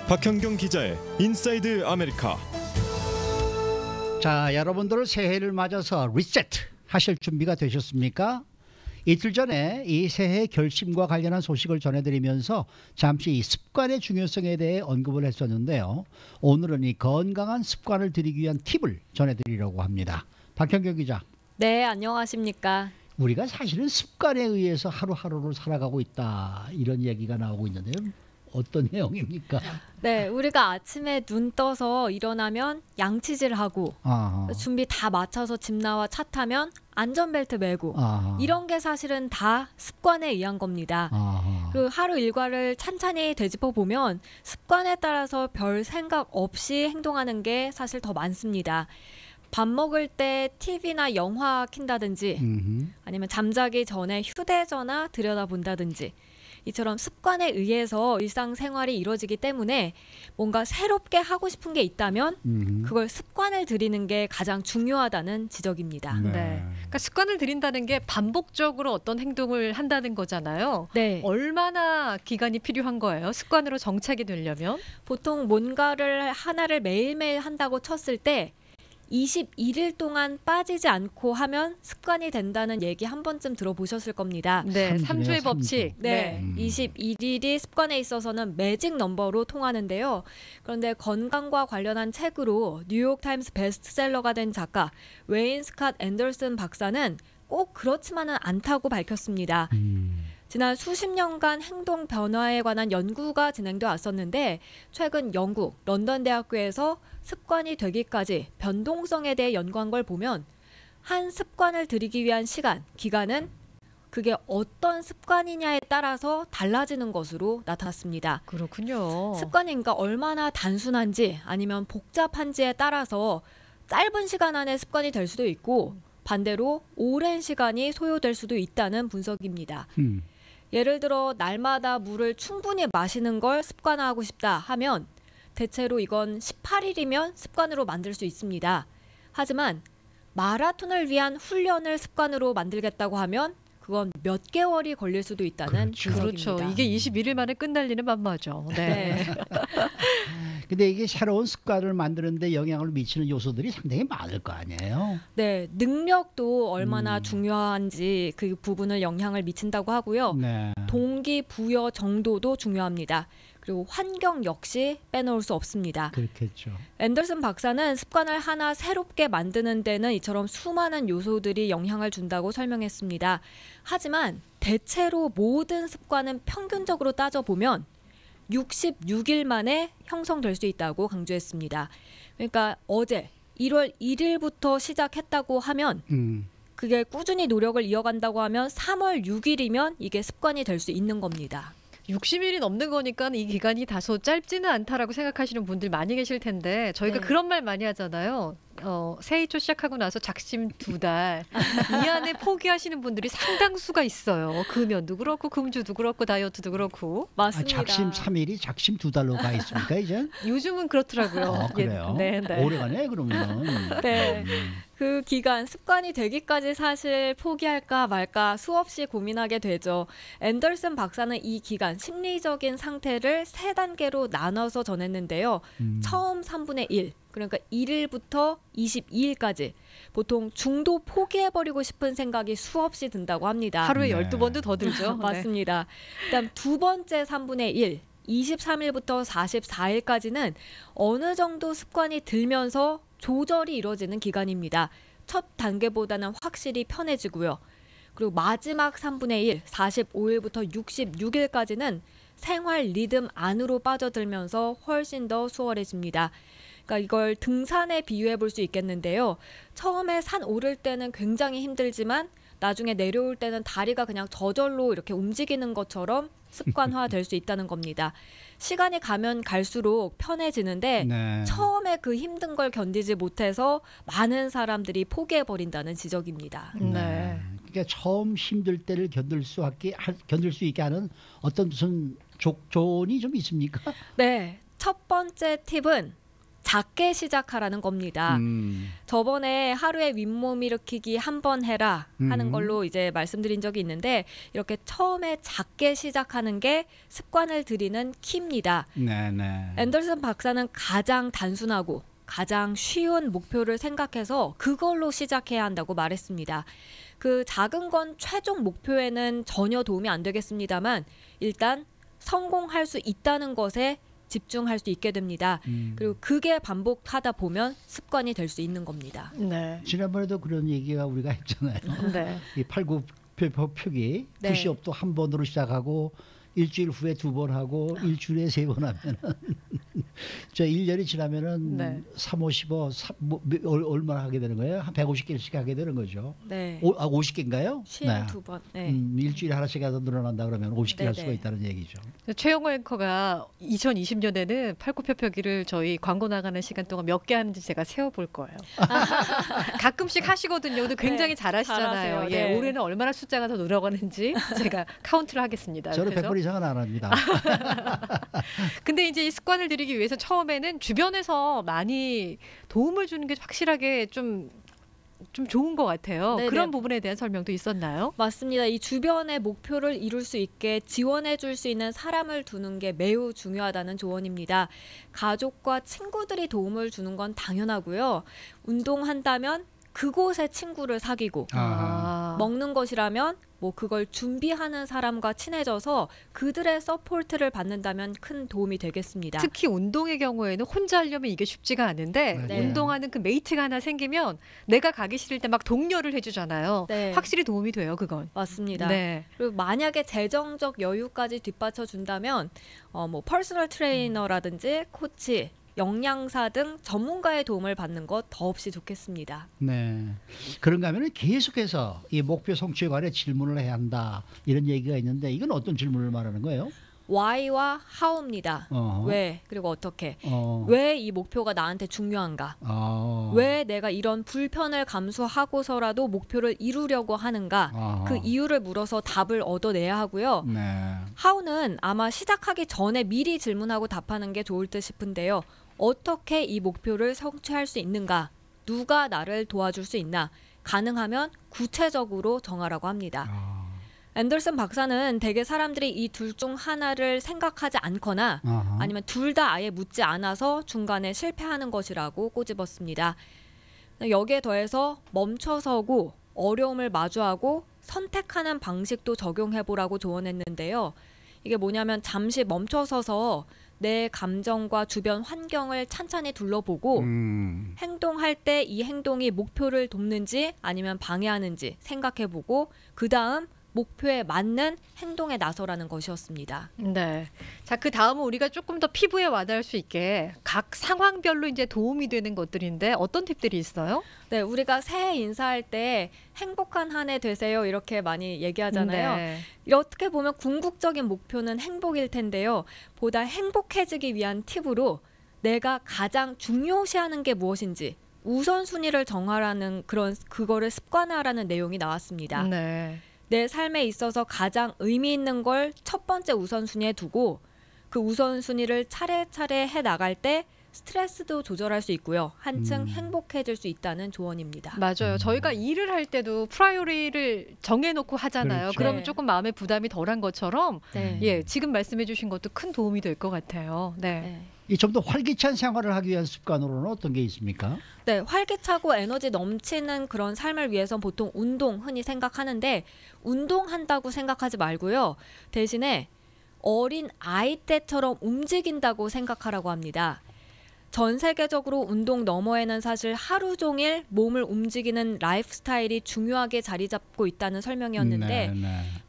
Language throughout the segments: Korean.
박현경 기자의 인사이드 아메리카. 자, 여러분들 새해를 맞아서 리셋 하실 준비가 되셨습니까? 이틀 전에 이 새해 결심과 관련한 소식을 전해드리면서 잠시 이 습관의 중요성에 대해 언급을 했었는데요. 오늘은 이 건강한 습관을 들이기 위한 팁을 전해드리려고 합니다. 박현경 기자. 네, 안녕하십니까. 우리가 사실은 습관에 의해서 하루하루를 살아가고 있다, 이런 얘기가 나오고 있는데요. 어떤 내용입니까? 네, 우리가 아침에 눈 떠서 일어나면 양치질 하고 준비 다 마쳐서 집 나와 차 타면 안전벨트 매고 이런 게 사실은 다 습관에 의한 겁니다. 그 하루 일과를 찬찬히 되짚어 보면 습관에 따라서 별 생각 없이 행동하는 게 사실 더 많습니다. 밥 먹을 때 TV나 영화 킨다든지 아니면 잠자기 전에 휴대전화 들여다본다든지 이처럼 습관에 의해서 일상생활이 이루어지기 때문에 뭔가 새롭게 하고 싶은 게 있다면 그걸 습관을 들이는 게 가장 중요하다는 지적입니다. 네. 그러니까 습관을 들인다는 게 반복적으로 어떤 행동을 한다는 거잖아요. 네. 얼마나 기간이 필요한 거예요? 습관으로 정착이 되려면? 보통 뭔가를 하나를 매일매일 한다고 쳤을 때 21일 동안 빠지지 않고 하면 습관이 된다는 얘기 한 번쯤 들어보셨을 겁니다. 네, 3주의 법칙. 네, 21일이 습관에 있어서는 매직 넘버로 통하는데요. 그런데 건강과 관련한 책으로 뉴욕타임스 베스트셀러가 된 작가 웨인 스캇 앤더슨 박사는 꼭 그렇지만은 않다고 밝혔습니다. 지난 수십 년간 행동 변화에 관한 연구가 진행돼 왔었는데 최근 영국 런던 대학교에서 습관이 되기까지 변동성에 대해 연구한 걸 보면 한 습관을 들이기 위한 기간은 그게 어떤 습관이냐에 따라서 달라지는 것으로 나타났습니다. 그렇군요. 습관이 그러니까 얼마나 단순한지 아니면 복잡한지에 따라서 짧은 시간 안에 습관이 될 수도 있고 반대로 오랜 시간이 소요될 수도 있다는 분석입니다. 예를 들어 날마다 물을 충분히 마시는 걸 습관화하고 싶다 하면 대체로 이건 18일이면 습관으로 만들 수 있습니다. 하지만 마라톤을 위한 훈련을 습관으로 만들겠다고 하면 그건 몇 개월이 걸릴 수도 있다는 분석입니다. 그렇죠. 이게 21일 만에 끝날 일은 만마죠. 네. 근데 이게 새로운 습관을 만드는데 영향을 미치는 요소들이 상당히 많을 거 아니에요? 네, 능력도 얼마나 중요한지 그 부분을 영향을 미친다고 하고요. 네. 동기부여 정도도 중요합니다. 그리고 환경 역시 빼놓을 수 없습니다. 그렇겠죠. 앤더슨 박사는 습관을 하나 새롭게 만드는 데는 이처럼 수많은 요소들이 영향을 준다고 설명했습니다. 하지만 대체로 모든 습관은 평균적으로 따져보면 66일 만에 형성될 수 있다고 강조했습니다. 그러니까 어제 1월 1일부터 시작했다고 하면 그게 꾸준히 노력을 이어간다고 하면 3월 6일이면 이게 습관이 될 수 있는 겁니다. 60일이 넘는 거니까 이 기간이 다소 짧지는 않다라고 생각하시는 분들 많이 계실 텐데 저희가 그런 말 많이 하잖아요. 새해 초 시작하고 나서 작심 2달 이 안에 포기하시는 분들이 상당수가 있어요. 금연도 그렇고 금주도 그렇고 다이어트도 그렇고. 맞습니다. 작심 3일이 작심 2달로 가 있습니까 이제? 요즘은 그렇더라고요. 그래요? 네. 오래가네 그러면. 네. 그 기간 습관이 되기까지 사실 포기할까 말까 수없이 고민하게 되죠. 앤더슨 박사는 이 기간 심리적인 상태를 3단계로 나눠서 전했는데요. 처음 3분의 1 그러니까 1일부터 22일까지 보통 중도 포기해버리고 싶은 생각이 수없이 든다고 합니다. 하루에 12번도 더 들죠. 맞습니다. 그다음 두 번째 3분의 1 23일부터 44일까지는 어느 정도 습관이 들면서 조절이 이루어지는 기간입니다. 첫 단계보다는 확실히 편해지고요. 그리고 마지막 3분의 1, 45일부터 66일까지는 생활 리듬 안으로 빠져들면서 훨씬 더 수월해집니다. 그러니까 이걸 등산에 비유해 볼 수 있겠는데요. 처음에 산 오를 때는 굉장히 힘들지만 나중에 내려올 때는 다리가 그냥 저절로 이렇게 움직이는 것처럼 습관화될 수 있다는 겁니다. 시간이 가면 갈수록 편해지는데 처음에 그 힘든 걸 견디지 못해서 많은 사람들이 포기해버린다는 지적입니다. 네. 그러니까 처음 힘들 때를 견딜 수 있게 하는 어떤 무슨 조언이 좀 있습니까? 네. 첫 번째 팁은 작게 시작하라는 겁니다. 저번에 하루에 윗몸 일으키기 한 번 해라 하는 걸로 이제 말씀드린 적이 있는데 이렇게 처음에 작게 시작하는 게 습관을 들이는 키입니다. 네네. 앤더슨 박사는 가장 단순하고 가장 쉬운 목표를 생각해서 그걸로 시작해야 한다고 말했습니다. 그 작은 건 최종 목표에는 전혀 도움이 안 되겠습니다만 일단 성공할 수 있다는 것에 집중할 수 있게 됩니다. 그리고 그게 반복하다 보면 습관이 될 수 있는 겁니다. 네. 지난번에도 그런 얘기가 우리가 했잖아요. 네. 이 팔굽혀펴기 네. 푸시업도 한 번으로 시작하고 일주일 후에 2번 하고 일주일에 3번 하면은 저 1년이 지나면은 네. 3, 5, 15 얼마나 하게 되는 거예요? 한 150개씩 하게 되는 거죠. 네. 50개인가요? 52번. 네. 일주일에 하나씩 해서 늘어난다 그러면 50개 할 네네. 수가 있다는 얘기죠. 최영호 앵커가 2020년에는 팔굽혀펴기를 저희 광고 나가는 시간 동안 몇 개 하는지 제가 세어볼 거예요. 가끔씩 하시거든요. 근데 굉장히 네, 잘하시잖아요. 잘하세요. 예, 네. 올해는 얼마나 숫자가 더 늘어가는지 제가 카운트를 하겠습니다. 저는 그래서 100번 이상은 안 합니다. 근데 이제 이 습관을 들이기 위해서 처음에는 주변에서 많이 도움을 주는 게 확실하게 좀 좋은 것 같아요. 네네. 그런 부분에 대한 설명도 있었나요? 맞습니다. 이 주변의 목표를 이룰 수 있게 지원해 줄 수 있는 사람을 두는 게 매우 중요하다는 조언입니다. 가족과 친구들이 도움을 주는 건 당연하고요. 운동한다면 그곳에 친구를 사귀고 먹는 것이라면 뭐 그걸 준비하는 사람과 친해져서 그들의 서포트를 받는다면 큰 도움이 되겠습니다. 특히 운동의 경우에는 혼자 하려면 이게 쉽지가 않은데 네. 운동하는 그 메이트가 하나 생기면 내가 가기 싫을 때 막 독려를 해주잖아요. 네. 확실히 도움이 돼요, 그건. 맞습니다. 네. 그리고 만약에 재정적 여유까지 뒷받쳐 준다면 뭐 퍼스널 트레이너라든지 코치, 영양사 등 전문가의 도움을 받는 것 더없이 좋겠습니다. 네. 그런가 하면 계속해서 이 목표 성취에 관해 질문을 해야 한다. 이런 얘기가 있는데 이건 어떤 질문을 말하는 거예요? Why와 How입니다. 어허. 왜 그리고 어떻게 어. 왜 이 목표가 나한테 중요한가? 왜 내가 이런 불편을 감수하고서라도 목표를 이루려고 하는가? 그 이유를 물어서 답을 얻어내야 하고요. 네. How는 아마 시작하기 전에 미리 질문하고 답하는 게 좋을 듯 싶은데요. 어떻게 이 목표를 성취할 수 있는가? 누가 나를 도와줄 수 있나? 가능하면 구체적으로 정하라고 합니다. 앤더슨 박사는 대개 사람들이 이 둘 중 하나를 생각하지 않거나 아니면 둘 다 아예 묻지 않아서 중간에 실패하는 것이라고 꼬집었습니다. 여기에 더해서 멈춰서고 어려움을 마주하고 선택하는 방식도 적용해보라고 조언했는데요. 이게 뭐냐면 잠시 멈춰서서 내 감정과 주변 환경을 찬찬히 둘러보고 행동할 때 이 행동이 목표를 돕는지 아니면 방해하는지 생각해보고 그 다음 목표에 맞는 행동에 나서라는 것이었습니다. 네. 자, 그 다음은 우리가 조금 더 피부에 와닿을 수 있게 각 상황별로 이제 도움이 되는 것들인데 어떤 팁들이 있어요? 네, 우리가 새해 인사할 때 행복한 한 해 되세요 이렇게 많이 얘기하잖아요. 네. 어떻게 보면 궁극적인 목표는 행복일 텐데요. 보다 행복해지기 위한 팁으로 내가 가장 중요시하는 게 무엇인지 우선순위를 정하라는 그거를 습관화라는 내용이 나왔습니다. 네. 내 삶에 있어서 가장 의미 있는 걸 첫 번째 우선순위에 두고 그 우선순위를 차례차례 해 나갈 때 스트레스도 조절할 수 있고요. 한층 행복해질 수 있다는 조언입니다. 맞아요. 저희가 일을 할 때도 프라이오리를 정해놓고 하잖아요. 그렇죠. 그러면 네. 조금 마음의 부담이 덜한 것처럼 네. 예, 지금 말씀해주신 것도 큰 도움이 될 것 같아요. 네. 네. 이 좀 더 활기찬 생활을 하기 위한 습관으로는 어떤 게 있습니까? 네, 활기차고 에너지 넘치는 그런 삶을 위해서 보통 운동 흔히 생각하는데 운동한다고 생각하지 말고요. 대신에 어린 아이 때처럼 움직인다고 생각하라고 합니다. 전 세계적으로 운동 너머에는 사실 하루 종일 몸을 움직이는 라이프 스타일이 중요하게 자리 잡고 있다는 설명이었는데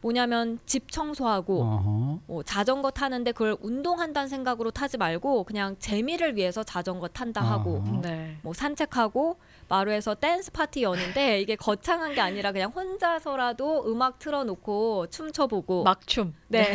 뭐냐면 집 청소하고 뭐 자전거 타는데 그걸 운동한다는 생각으로 타지 말고 그냥 재미를 위해서 자전거 탄다 하고 네. 뭐 산책하고 마루에서 댄스 파티 여는데 이게 거창한 게 아니라 그냥 혼자서라도 음악 틀어놓고 춤춰보고 막춤. 네.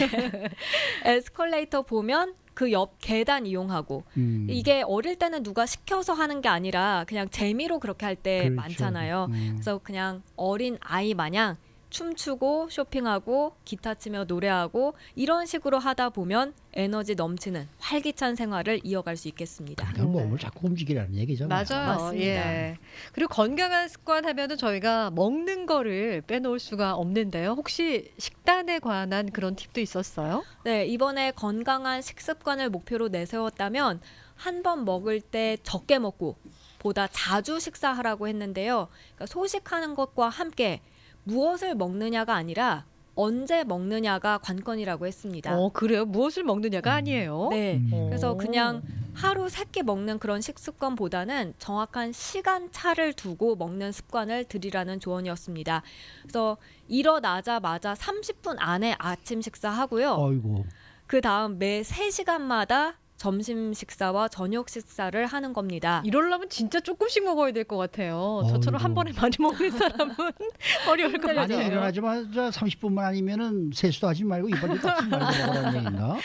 에스컬레이터 보면 그 옆 계단 이용하고 이게 어릴 때는 누가 시켜서 하는 게 아니라 그냥 재미로 그렇게 할 때 그렇죠. 많잖아요. 그래서 그냥 어린 아이 마냥 춤추고 쇼핑하고 기타 치며 노래하고 이런 식으로 하다 보면 에너지 넘치는 활기찬 생활을 이어갈 수 있겠습니다. 그냥 몸을 자꾸 움직이라는 얘기잖아요. 맞아요. 맞습니다. 예. 그리고 건강한 습관 하면은 저희가 먹는 거를 빼놓을 수가 없는데요. 혹시 식단에 관한 그런 팁도 있었어요? 네, 이번에 건강한 식습관을 목표로 내세웠다면 한 번 먹을 때 적게 먹고 보다 자주 식사하라고 했는데요. 그러니까 소식하는 것과 함께 무엇을 먹느냐가 아니라 언제 먹느냐가 관건이라고 했습니다. 그래요? 무엇을 먹느냐가 아니에요. 네. 오. 그래서 그냥 하루 3끼 먹는 그런 식습관보다는 정확한 시간 차를 두고 먹는 습관을 들이라는 조언이었습니다. 그래서 일어나자마자 30분 안에 아침 식사하고요. 어이고. 그 다음 매 3시간마다 점심 식사와 저녁 식사를 하는 겁니다. 이러려면 진짜 조금씩 먹어야 될 것 같아요. 저처럼 한 어이구. 번에 많이 먹는 사람은 어려울 것 힘들죠. 아니 같아요. 일어나자마자 30분만 아니면은 세수도 하지 말고 이빨도 닦지 말고 먹으라는 얘기인가?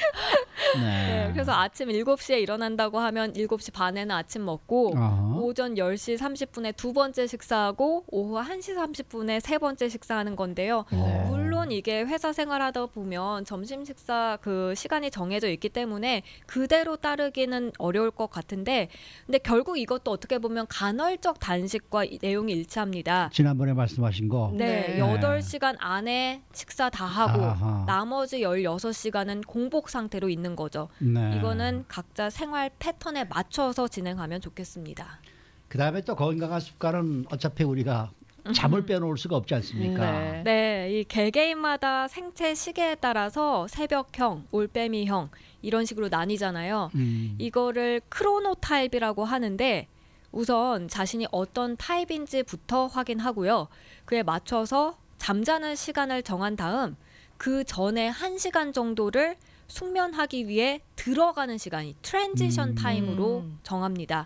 네. 네, 그래서 아침 7시에 일어난다고 하면 7시 반에는 아침 먹고 아하. 오전 10시 30분에 두 번째 식사하고 오후 1시 30분에 세 번째 식사하는 건데요. 네. 물론 이게 회사 생활하다 보면 점심 식사 그 시간이 정해져 있기 때문에 그대로 따르기는 어려울 것 같은데 근데 결국 이것도 어떻게 보면 간헐적 단식과 내용이 일치합니다. 지난번에 말씀하신 거. 네, 네. 8시간 안에 식사 다 하고 아하. 나머지 16시간은 공복 상태로 있는 거죠. 네. 이거는 각자 생활 패턴에 맞춰서 진행하면 좋겠습니다. 그다음에 또 건강한 습관은 어차피 우리가 잠을 빼놓을 수가 없지 않습니까? 네. 네, 이 개개인마다 생체 시계에 따라서 새벽형, 올빼미형 이런 식으로 나뉘잖아요. 이거를 크로노 타입이라고 하는데 우선 자신이 어떤 타입인지부터 확인하고요. 그에 맞춰서 잠자는 시간을 정한 다음 그 전에 1시간 정도를 숙면하기 위해 들어가는 시간이 트랜지션 타임으로 정합니다.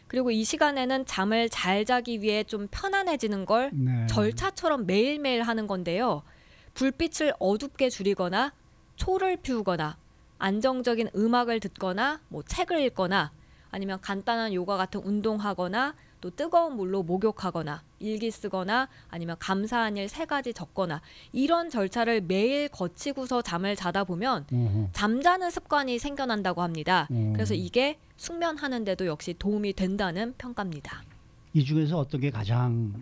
그리고 이 시간에는 잠을 잘 자기 위해 좀 편안해지는 걸 네. 절차처럼 매일매일 하는 건데요. 불빛을 어둡게 줄이거나 초를 피우거나 안정적인 음악을 듣거나 뭐 책을 읽거나 아니면 간단한 요가 같은 운동하거나 또 뜨거운 물로 목욕하거나 일기 쓰거나 아니면 감사한 일 3가지 적거나 이런 절차를 매일 거치고서 잠을 자다 보면 잠자는 습관이 생겨난다고 합니다. 그래서 이게 숙면하는 데도 역시 도움이 된다는 평가입니다. 이 중에서 어떤 게 가장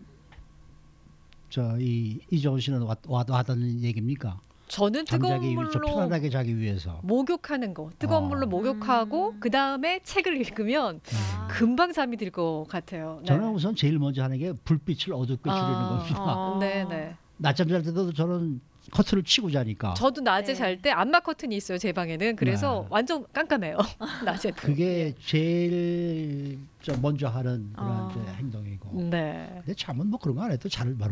이정훈 씨는 와닿는 얘기입니까? 저는 뜨거운 잠자기 위해 좀 물로 편안하게 자기 위해서. 목욕하는 거, 뜨거운 물로 목욕하고 그 다음에 책을 읽으면 금방 잠이 들 것 같아요. 네. 저는 우선 제일 먼저 하는 게 불빛을 어둡게 줄이는 겁니다. 네네. 낮잠 잘 때도 저는 커튼을 치고 자니까. 저도 낮에 네. 잘 때 안마 커튼이 있어요 제 방에는. 그래서 네. 완전 깜깜해요 낮에. 그게 제일 먼저 하는 그런 이제 행동이고. 네. 근데 잠은 뭐 그런 거 안 해도 잘 바로.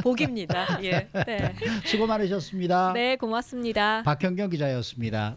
복입니다. 예. 네, 수고 많으셨습니다. 네 고맙습니다. 박현경 기자였습니다.